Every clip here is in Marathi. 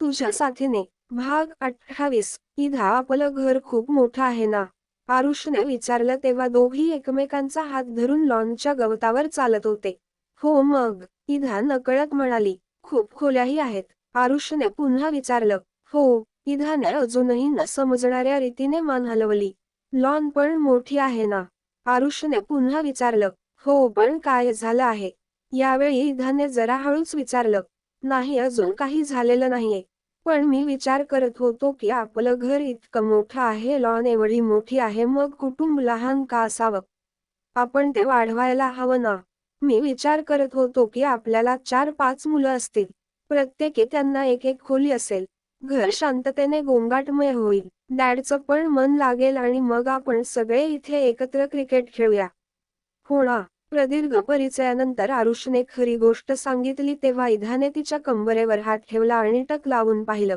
तुझ्या साथीने. भाग 28. इधा आपलं घर खूप मोठं आहे ना? आरुषने विचारलं तेव्हा दोघी एकमेकांचा हात धरून लॉनच्या गवतावर चालत होते. हो मग, इधा नकळत म्हणाली. खूप खोल्याही आहेत. आरुषने पुन्हा विचारलं. हो, इधाने अजूनही न समजणाऱ्या रीतीने मान हलवली. लॉन पण मोठी आहे ना? आरुषने पुन्हा विचारलं. हो पण काय झालं आहे? यावेळी इधाने जरा हळूच विचारलं. नाही अजून काही झालेलं नाहीये. पण मी विचार करत होतो की आपलं घर इतकं मोठं आहे, लॉन एवढी मोठी आहे, मग कुटुंब लहान का असावं? आपण ते वाढवायला हवं ना? मी विचार करत होतो की आपल्याला 4-5 मुलं असतील. प्रत्येकी त्यांना एक एक खोली असेल. घर शांततेने गोंगाटमय होईल. डॅडचं पण मन लागेल आणि मग आपण सगळे इथे एकत्र क्रिकेट खेळूया. हो ना. प्रदीर्घ परिचयानंतर आरुषने खरी गोष्ट सांगितली तेव्हा इधाने तिच्या कंबरेवर हात ठेवला आणि टक लावून पाहिलं.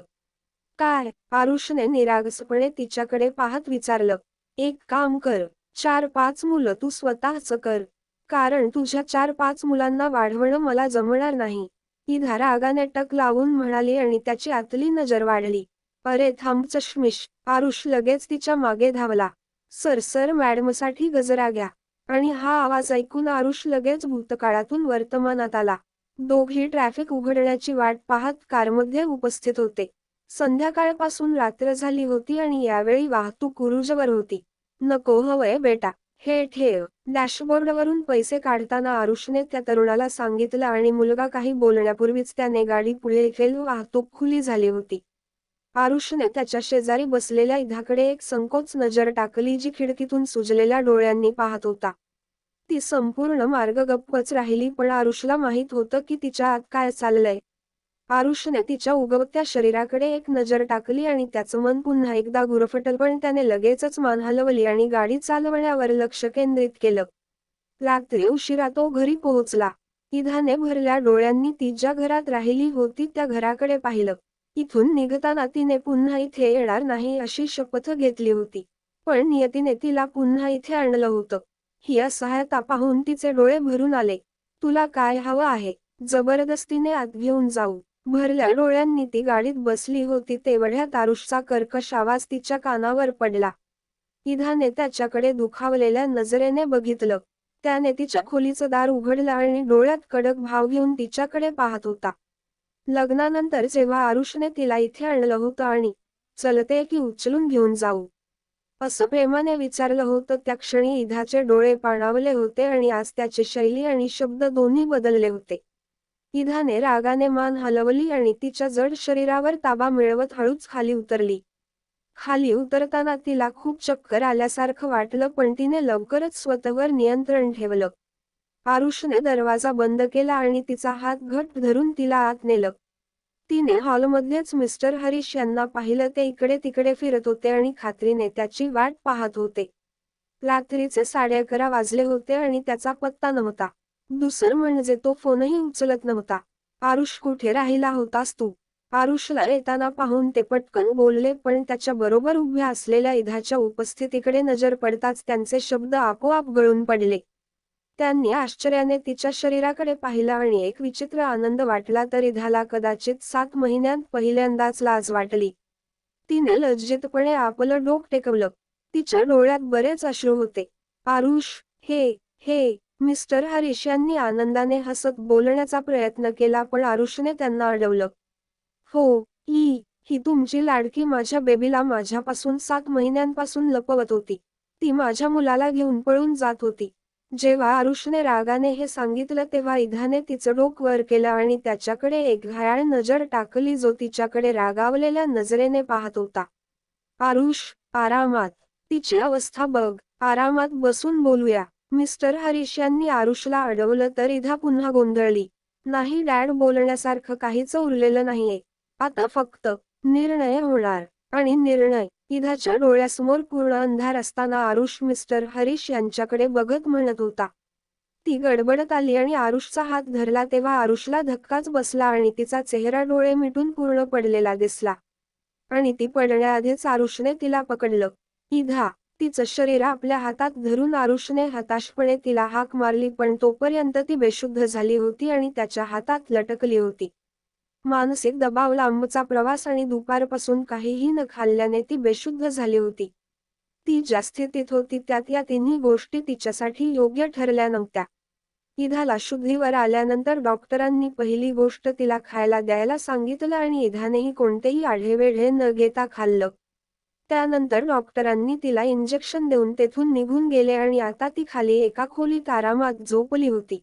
काय? आरुषने निरागसपणे तिच्याकडे पाहत विचारलं. एक काम कर. 4-5 मुलं तू स्वतःच कर. कारण तुझ्या 4-5 मुलांना वाढवणं मला जमणार नाही. इधा रागाने टक लावून म्हणाली आणि त्याची आतली नजर वाढली. अरे थांब चष्मिश. आरुष लगेच तिच्या मागे धावला. सर मॅडमसाठी गजरा घ्या. आणि हा आवाज ऐकून आरुष लगेच भूतकाळातून वर्तमानात आला. दोघी ट्रॅफिक उघडण्याची वाट पाहत कारमध्ये उपस्थित होते. संध्याकाळपासून रात्र झाली होती आणि यावेळी वाहतूक उरूजवर होती. नको हवंय बेटा, हे ठेव. डॅशबोर्डवरून पैसे काढताना आरुषने त्या तरुणाला सांगितलं आणि मुलगा काही बोलण्यापूर्वीच त्याने गाडी पुढे केली. वाहतूक खुली झाली होती. आरुषने त्याच्या शेजारी बसलेल्या इधाकडे एक संकोच नजर टाकली जी खिडकीतून सुजलेल्या डोळ्यांनी पाहत होता. ती संपूर्ण मार्ग गप्पच राहिली पण आरुषला माहित होतं की तिच्या आत काय चाललंय. आरुषने तिच्या उगवत्या शरीराकडे एक नजर टाकली आणि त्याचं मन पुन्हा एकदा गुरफटलं पण त्याने लगेचच मान हलवली आणि गाडी चालवण्यावर लक्ष केंद्रित केलं. रात्री उशिरा तो घरी पोहोचला. इधाने भरल्या डोळ्यांनी ती ज्या घरात राहिली होती त्या घराकडे पाहिलं. इथून निघताना तिने पुन्हा इथे येणार नाही अशी शपथ घेतली होती. पण नियतीने तिला पुन्हा इथे आणलं होतं. ही असहायता पाहून तिचे डोळे भरून आले. तुला काय हवं आहे? जबरदस्तीने आत घेऊन जाऊ. भरल्या डोळ्यांनी ती गाडीत बसली होती तेवढ्यात आरुषचा कर्कश आवाज तिच्या कानावर पडला. इधाने त्याच्याकडे दुखावलेल्या नजरेने बघितलं. त्याने तिच्या खोलीचं दार उघडलं आणि डोळ्यात कडक भाव घेऊन तिच्याकडे पाहत होता. लग्नानंतर जेव्हा आरुषने तिला इथे आणलं होतं आणि चलते की उचलून घेऊन जाऊ असं प्रेमाने विचारलं होतं त्या क्षणी इधाचे डोळे पाणावले होते आणि आज त्याची शैली आणि शब्द दोन्ही बदलले होते. इधाने रागाने मान हलवली आणि तिच्या जड शरीरावर ताबा मिळवत हळूच खाली उतरली. खाली उतरताना तिला खूप चक्कर आल्यासारखं वाटलं पण तिने लवकरच स्वतःवर नियंत्रण ठेवलं. आरुषने दरवाजा बंद केला आणि तिचा हात घट्ट धरून तिला आत नेलं. तिने हॉलमध्येच मिस्टर हरीश यांना पाहिलं. ते इकडे तिकडे फिरत होते आणि खात्रीने त्याची वाट पाहत होते. रात्रीचे 11:30 वाजले होते आणि त्याचा पत्ता नव्हता. दुसरं म्हणजे तो फोनही उचलत नव्हता. आरुष कुठे राहिला होतास तू? आरुषला येताना पाहून ते पटकन बोलले पण त्याच्या बरोबर उभ्या असलेल्या इधाच्या उपस्थितीकडे नजर पडताच त्यांचे शब्द आपोआप गळून पडले. त्यांनी आश्चर्याने तिच्या शरीराकडे पाहिलं आणि एक विचित्र आनंद वाटला तर इधाला कदाचित 7 महिन्यांत पहिल्यांदाच लाज वाटली. तिने लज्जितपणे आपलं डोकं टेकवलं. तिच्या डोळ्यात बरेच अश्रू होते. आरुष, हे, मिस्टर हरीश यांनी आनंदाने हसत बोलण्याचा प्रयत्न केला पण आरुषने त्यांना अडवलं. हो, ही तुमची लाडकी माझ्या बेबीला माझ्यापासून 7 महिन्यांपासून लपवत होती. ती माझ्या मुलाला घेऊन पळून जात होती. जेव्हा आरुषने रागाने हे सांगितलं तेव्हा इधाने तिचं डोकं वर केलं आणि त्याच्याकडे एक घायाळ नजर टाकली जो तिच्याकडे रागावलेल्या नजरेने पाहत होता. आरुष, आरामात. तिची अवस्था बघ. आरामात बसून बोलूया. मिस्टर हरीश यांनी आरुषला अडवलं तर इधा पुन्हा गोंधळली. नाही डॅड बोलण्यासारखं काहीच उरलेलं नाहीये. आता फक्त निर्णय होणार. आणि निर्णय. इधाच्या डोळ्यासमोर पूर्ण अंधार असताना आरुष मिस्टर हरीश यांच्याकडे बघत म्हणत होता. ती गडबडत आली आणि आरुषचा हात धरला तेव्हा आरुषला धक्काच बसला आणि तिचा चेहरा डोळे मिटून पूर्ण पडलेला दिसला. आणि ती पडण्याआधीच आरुषने तिला पकडलं. इधा. तिचं शरीर आपल्या हातात धरून आरुषने हताशपणे तिला हाक मारली पण तोपर्यंत ती बेशुद्ध झाली होती आणि त्याच्या हातात लटकली होती. मानसिक दबाव, लांबचा प्रवास आणि दुपारपासून काहीही न खाल्ल्याने ती बेशुद्ध झाली होती. ती ज्या स्थितीत होती त्यात या तिन्ही गोष्टी तिच्यासाठी योग्य ठरल्या नव्हत्या. ईधाला शुद्धीवर आल्यानंतर डॉक्टरांनी पहिली गोष्ट तिला खायला द्यायला सांगितलं आणि ईधानेही कोणतेही आढेवेढे न घेता खाल्लं. त्यानंतर डॉक्टरांनी तिला इंजेक्शन देऊन तेथून निघून गेले आणि आता ती खाली एका खोलीत आरामात झोपली होती.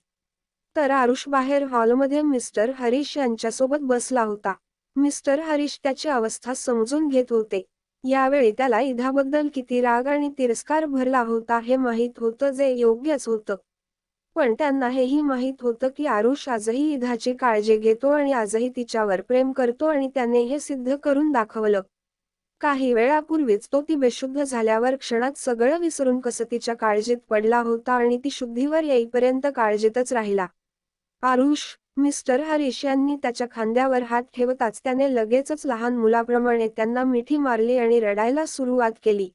तर आरुष बाहेर हॉलमध्ये मिस्टर हरीश यांच्यासोबत बसला होता. मिस्टर हरीश त्याची अवस्था समजून घेत होते. यावेळी त्याला ईधाबद्दल किती राग आणि तिरस्कार भरला होता हे माहीत होतं, जे योग्यच होतं. पण त्यांना हेही माहीत होतं की आरुष आजही ईधाची काळजी घेतो आणि आजही तिच्यावर प्रेम करतो आणि त्याने हे सिद्ध करून दाखवलं. काही वेळापूर्वीच तो ती बेशुद्ध झाल्यावर क्षणात सगळं विसरून कसं तिच्या काळजीत पडला होता आणि ती शुद्धीवर येईपर्यंत काळजीतच राहिला. आरुष, मिस्टर हरीश यांनी त्याच्या खांद्यावर हात ठेवताच त्याने लगेचच लहान मुलाप्रमाणे त्यांना मिठी मारली आणि रडायला सुरुवात केली.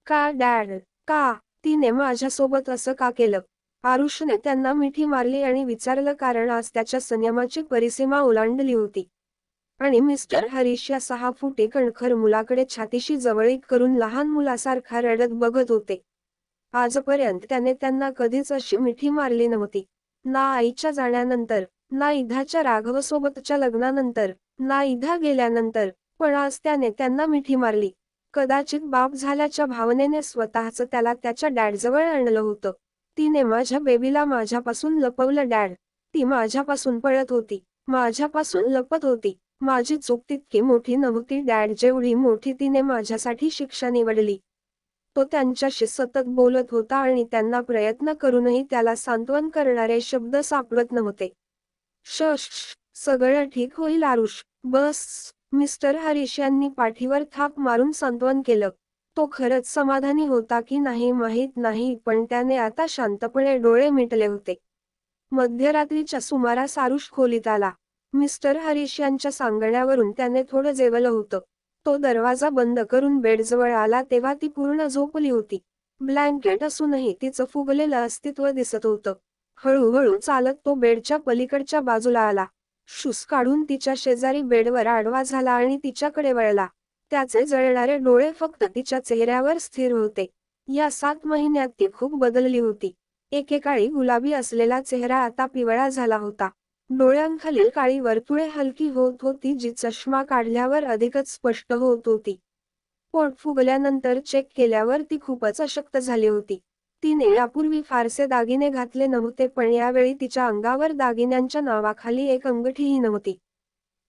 का डॅड? का? तिने माझ्यासोबत असं का केलं? आरुषने त्यांना मिठी मारली आणि विचारलं, कारण आज त्याच्या संयमाची परिसीमा ओलांडली होती. आणि मिस्टर हरीश या 6 फुटी कणखर मुलाकडे छातीशी जवळीक करून लहान मुलासारखा रडत बघत होते. आजपर्यंत त्याने त्यांना कधीच अशी मिठी मारली नव्हती. ना आईच्या जाण्यानंतर, ना ईधाच्या राघवसोबतच्या लग्नानंतर, ना ईधा गेल्यानंतर, पण आज त्याने त्यांना मिठी मारली. कदाचित बाप झाल्याच्या भावनेने स्वतःच त्याला त्याच्या डॅडजवळ आणलं होतं. तिने माझ्या बेबीला माझ्यापासून लपवलं डॅड. ती माझ्यापासून पळत होती, माझ्यापासून लपत होती. माझी चूक तितकी मोठी नव्हती डॅड, जेवढी मोठी तिने माझ्यासाठी शिक्षा निवडली. तो त्यांच्याशी सतत बोलत होता आणि त्यांना प्रयत्न करूनही त्याला सांत्वन करणारे शब्द सापडत नव्हते. शश, सगळं ठीक होईल आरुष, बस. मिस्टर हरीश यांनी पाठीवर थाप मारून सांत्वन केलं. तो खरंच समाधानी होता की नाही माहीत नाही, पण त्याने आता शांतपणे डोळे मिटले होते. मध्यरात्रीच्या सुमारास आरुष खोलीत आला. मिस्टर हरीश यांच्या सांगण्यावरून त्याने थोडं जेवलं होतं. तो दरवाजा बंद करून बेडजवळ आला तेव्हा ती पूर्ण झोपली होती. ब्लँकेट असूनही तिचं फुगलेलं अस्तित्व दिसत होतं. हळूहळू चालत तो बेडच्या पलीकडच्या बाजूला आला. शूज काढून तिच्या शेजारी बेडवर आडवा झाला आणि तिच्याकडे वळला. त्याचे जळणारे डोळे फक्त तिच्या चेहऱ्यावर स्थिर होते. या 7 महिन्यात ती खूप बदलली होती. एकेकाळी गुलाबी असलेला चेहरा आता पिवळा झाला होता. डोळ्यांखालील काळी वर्तुळे हलकी होत होती, जी चष्मा काढल्यावर अधिकच स्पष्ट होत होती. पोट फुगल्यानंतर चेक केल्यावर ती खूपच अशक्त झाली होती. तिने यापूर्वी फारसे दागिने घातले नव्हते, पण यावेळी तिच्या अंगावर दागिन्यांच्या नावाखाली एक अंगठीही नव्हती.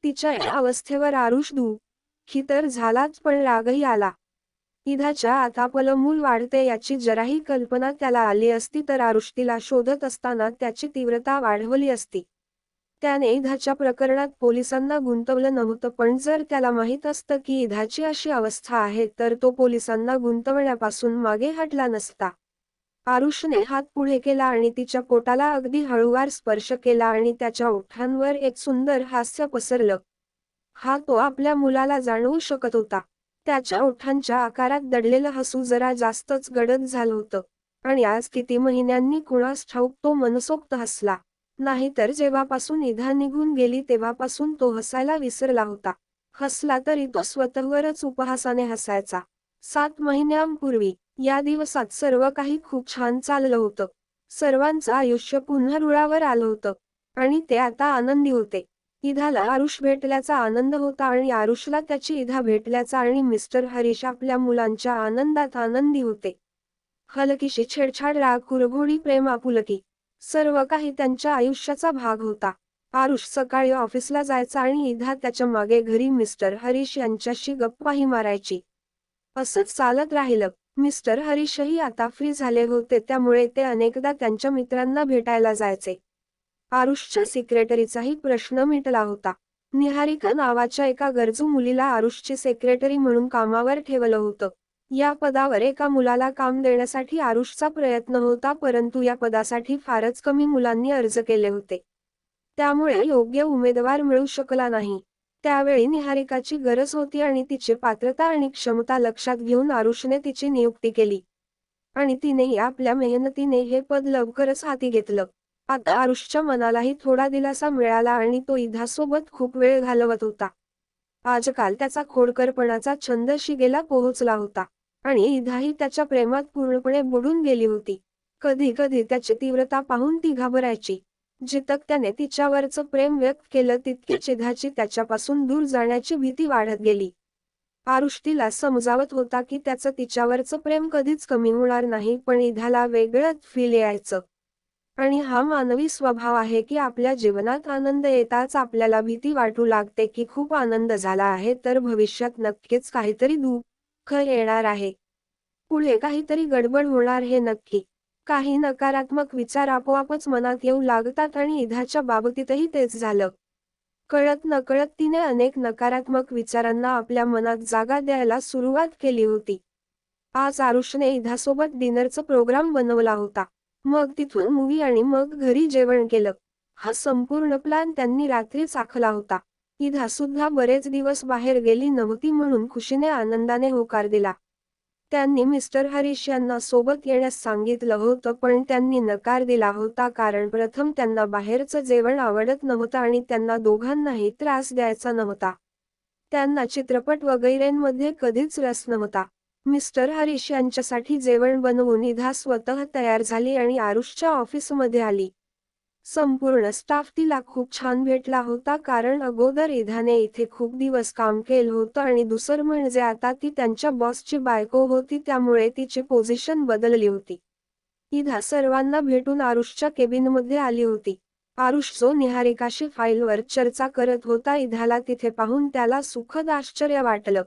तिच्या या अवस्थेवर आरुष दुःखी तर झालाच, पण रागही आला. ईधाच्या आता आपलं मूल वाढते याची जराही कल्पना त्याला आली असती तर आरुष तिला शोधत असताना त्याची तीव्रता वाढवली असती. त्याने ईधाच्या प्रकरणात पोलिसांना गुंतवलं नव्हतं, पण जर त्याला माहीत असतं की ईधाची अशी अवस्था आहे तर तो पोलिसांना गुंतवण्यापासून मागे हटला नसता. आरुषने हात पुढे केला आणि तिच्या पोटाला अगदी हळूवार स्पर्श केला आणि त्याच्या ओठांवर एक सुंदर हास्य पसरलं. हा तो आपल्या मुलाला जाणवू शकत होता. त्याच्या ओठांच्या आकारात दडलेलं हसू जरा जास्तच गडद झालं होतं. आणि आज किती महिन्यांनी कुणास ठाऊक तो मनसोक्त हसला. नाहीतर जेव्हापासून ईधा निघून गेली तेव्हापासून तो हसायला विसरला होता. हसला तरी तो स्वतःवरच उपहासाने हसायचा. 7 महिन्यांपूर्वी या दिवसात सर्व काही खूप छान चाललं होतं. सर्वांचं आयुष्य पुन्हा रुळावर आलं होतं. आणि ते आता आनंदी होते. ईधाला आरुष भेटल्याचा आनंद होता आणि आरुषला त्याची ईधा भेटल्याचा, आणि मिस्टर हरीश आपल्या मुलांच्या आनंदात आनंदी होते. हलकीशी छेडछाड, राग, कुरघोडी, प्रेम, आपुलकी, सर्व काही त्यांच्या आयुष्याचा भाग होता. आरुष सकाळी ऑफिसला जायचा आणि ईधा त्याच्या मागे घरी मिस्टर हरीश यांच्याशी गप्पाही मारायची. असंच चालत राहिलं. मिस्टर हरीशही आता फ्री झाले होते, त्यामुळे ते अनेकदा त्यांच्या मित्रांना भेटायला जायचे. आरुषच्या सेक्रेटरीचाही प्रश्न मिटला होता. निहारिका नावाच्या एका गरजू मुलीला आरुषची सेक्रेटरी म्हणून कामावर ठेवलं होतं. या पदावर एका मुलाला काम देण्यासाठी आरुषचा प्रयत्न होता, परंतु या पदासाठी फारच कमी मुलांनी अर्ज केले होते. त्यामुळे योग्य उमेदवार मिळू शकला नाही. त्यावेळी निहारिकाची गरज होती आणि तिची पात्रता आणि क्षमता लक्षात घेऊन आरुषने तिची नियुक्ती केली. आणि तिनेही आपल्या मेहनतीने हे पद लवकरच हाती घेतलं. आता आरुषच्या मनालाही थोडा दिलासा मिळाला आणि तो इधासोबत खूप वेळ घालवत होता. आजकाल त्याचा खोडकरपणाचा छंद शिगेला पोहोचला होता आणि इधाही त्याच्या प्रेमात पूर्णपणे बुडून गेली होती. कधी कधी त्याची तीव्रता पाहून ती घाबरायची. जितक त्याने तिच्यावरचं प्रेम व्यक्त केलं तितकीच इधाची त्याच्यापासून दूर जाण्याची भीती वाढत गेली. आरुष तिला समजावत होता की त्याचं तिच्यावरचं प्रेम कधीच कमी होणार नाही, पण इधाला वेगळंच फील यायचं. आणि हा मानवी स्वभाव आहे की आपल्या जीवनात आनंद येताच आपल्याला भीती वाटू लागते की खूप आनंद झाला आहे तर भविष्यात नक्कीच काहीतरी दुःख येणार आहे. पुढे काहीतरी गडबड होणार हे नक्की. काही नकारात्मक विचार आपोआपच मनात येऊ लागतात आणि इधाच्या बाबतीतही तेच झालं. कळत नकळत तिने अनेक नकारात्मक विचारांना आपल्या मनात जागा द्यायला सुरुवात केली होती. आज आरुषने इधासोबत डिनरचा प्रोग्राम बनवला होता. मग तिथून मूवी आणि मग घरी जेवण केलं. हा संपूर्ण प्लॅन त्यांनी रात्रीच आखला होता. इधा सुद्धा बरेच दिवस बाहेर गेली नव्हती म्हणून खुशीने आनंदाने होकार दिला. त्यांनी मिस्टर हरीश यांना सोबत येण्यास सांगितलं होतं पण त्यांनी नकार दिला होता कारण प्रथम त्यांना बाहेरचं जेवण आवडत नव्हतं आणि त्यांना दोघांनाही त्रास द्यायचा नव्हता. त्यांना चित्रपट वगैरेंमध्ये कधीच रस नव्हता. मिस्टर हरीश यांच्यासाठी जेवण बनवून इधा स्वतः तयार झाली आणि आरुषच्या ऑफिसमध्ये आली. संपूर्ण स्टाफ तिला खूप छान भेटला होता कारण अगोदर इधाने इथे खूप दिवस काम केलं होतं आणि दुसरं म्हणजे आता ती त्यांच्या बॉसची बायको होती त्यामुळे तिची पोझिशन बदलली होती. इधा सर्वांना भेटून आरुषच्या केबिनमध्ये आली होती. आरुष जो निहारिकाशी फाईलवर चर्चा करत होता इधाला तिथे पाहून त्याला सुखद आश्चर्य वाटलं.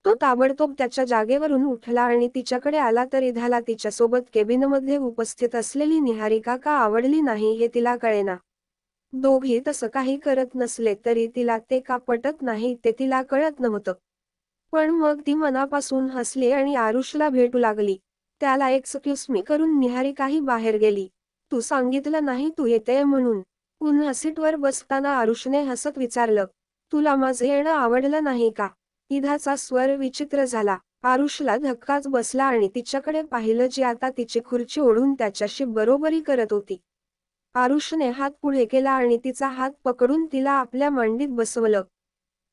तो ताबडतोब त्याच्या जागेवरून उठला आणि तिच्याकडे आला तर इधाला तिच्यासोबत केबिनमध्ये उपस्थित असलेली निहारिका का आवडली नाही हे तिला कळेना. दोघी तसं काही करत नसले तरी तिला ते का पटत नाही ते तिला कळत नव्हतं. पण मग ती मनापासून हसली आणि आरुषला भेटू लागली. त्याला एक्सक्यूज मी करून निहारिकाही बाहेर गेली. तू सांगितलं नाही तू येतेय म्हणून. पुन्हा सीटवर बसताना आरुषने हसत विचारलं, तुला माझं येणं आवडलं नाही का? इधाचा स्वर विचित्र झाला. आरुषला धक्काच बसला आणि तिच्याकडे पाहिलं जी आता तिची खुर्ची ओढून त्याच्याशी बरोबरी करत होती. आरुषने हात पुढे केला आणि तिचा हात पकडून तिला आपल्या मांडीत बसवलं.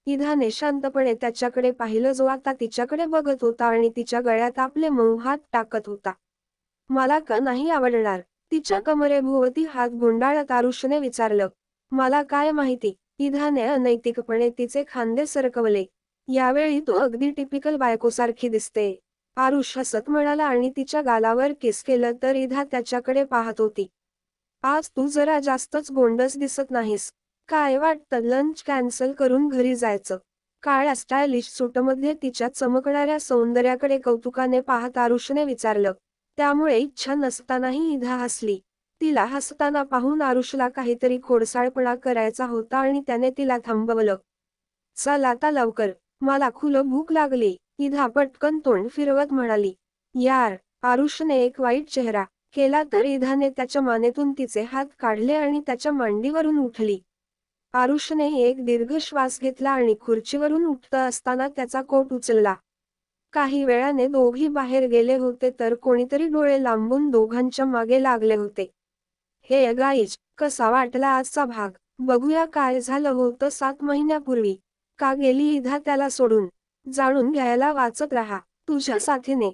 इधाने शांतपणे त्याच्याकडे पाहिलं जो आता तिच्याकडे बघत होता आणि तिच्या गळ्यात आपले मऊ हात टाकत होता. मला का नाही आवडणार? तिच्या कमरेभोवती हात गुंडाळत आरुषने विचारलं. मला काय माहिती? इधाने अनैतिकपणे तिचे खांदे सरकवले. यावेळी तू अगदी टिपिकल बायकोसारखी दिसते. आरुष हसत म्हणाला आणि तिच्या गालावर किस केलं तर इधा त्याच्याकडे पाहत होती. आज तू जरा जास्तच गोंडस दिसत नाहीस. काय वाटतं लंच कॅन्सल करून घरी जायचं? काळ्या स्टायलिश सूटमध्ये तिच्या चमकणाऱ्या सौंदर्याकडे कौतुकाने पाहत आरुषने विचारलं. त्यामुळे इच्छा नसतानाही इधा हसली. तिला हसताना पाहून आरुषला काहीतरी खोडसाळपणा करायचा होता आणि त्याने तिला थांबवलं. चल आता लवकर, मला खुलं भूक लागली. इधा पटकन तोंड फिरवत म्हणाली. यार, आरुषने एक वाईट चेहरा केला तर इधाने त्याच्या मानेतून तिचे हात काढले आणि त्याच्या मांडीवरून उठली. आरुषने एक दीर्घ श्वास घेतला आणि खुर्चीवरून उठत असताना त्याचा कोट उचलला. काही वेळाने दोघी बाहेर गेले होते तर कोणीतरी डोळे लांबून दोघांच्या मागे लागले होते. हे गाईज, कसा वाटला आजचा भाग? बघूया काय झालं होतं 7 महिन्यापूर्वी. का गेली इधा त्याला सोडून? जाणून घ्यायला वाचत रहा तुझ्या साथीने.